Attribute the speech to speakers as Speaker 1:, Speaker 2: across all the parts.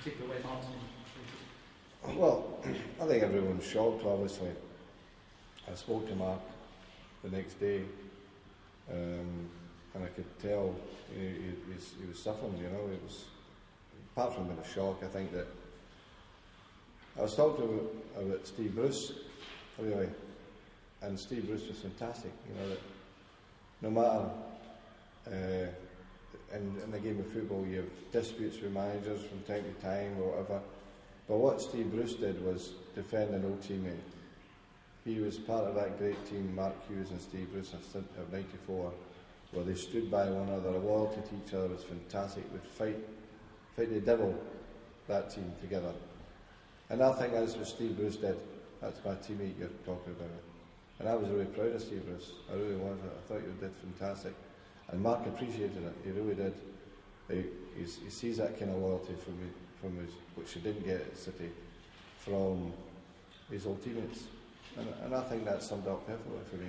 Speaker 1: particular way Mark's been treated?
Speaker 2: Well, I think everyone's shocked, obviously. I spoke to Mark the next day, and I could tell he was suffering, you know. It was, apart from being a shock, I think that I was talking about Steve Bruce, really, and Steve Bruce was fantastic, you know, that no matter in the game of football you have disputes with managers from time to time or whatever, but what Steve Bruce did was defend an old teammate. He was part of that great team, Mark Hughes and Steve Bruce of '94, where they stood by one another. The loyalty to each other was fantastic. Would fight the devil, that team together. And I think that's what Steve Bruce did. That's my teammate you're talking about. And I was really proud of Steve Bruce. I really was. I thought you did fantastic. And Mark appreciated it. He really did. He sees that kind of loyalty from his, which he didn't get at City, from his old teammates. And I think that summed up perfectly for me.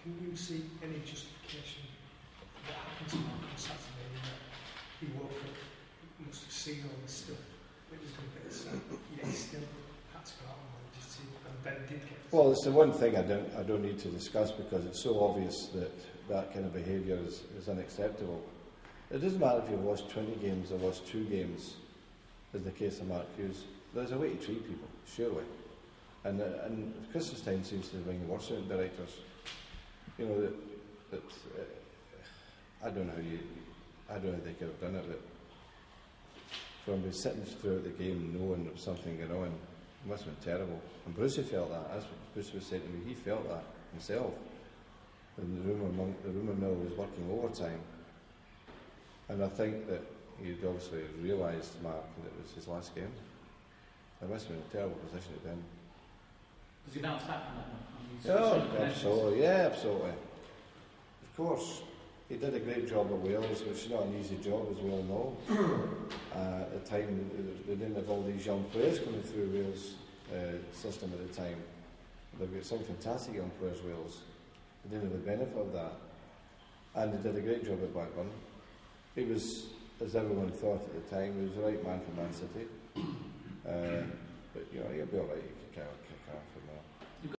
Speaker 3: Can you see any justification for what happened to Mark on Saturday, that he woke up, must have seen all this stuff, it was going to get us, yet he still had to go out on his team, and Ben did get us.
Speaker 2: Well, it's the one thing I don't need to discuss, because it's so obvious that kind of behaviour is unacceptable. It doesn't matter if you've lost 20 games or lost 2 games, as the case of Mark Hughes. There's a way to treat people, surely. And Christmas time seems to bring worse out directors. You know, I don't know how they could have done it, but from sitting throughout the game knowing there was something going on, it must have been terrible. And Brucey felt that. That's what Bruce was saying to me. He felt that himself. And the rumour mill was working overtime. And I think that he'd obviously realised, Mark, that it was his last game. It must have been a terrible position to be in.
Speaker 1: Does he bounce back from that one?
Speaker 2: Oh, absolutely, yeah, absolutely. Of course, he did a great job at Wales, which is not an easy job, as we all know. At the time, they didn't have all these young players coming through Wales' system at the time. They've got some fantastic young players, Wales. They didn't have the benefit of that. And he did a great job at Blackburn. He was, as everyone thought at the time, he was the right man for Man City. But, you know, he'll be alright, he can kick off.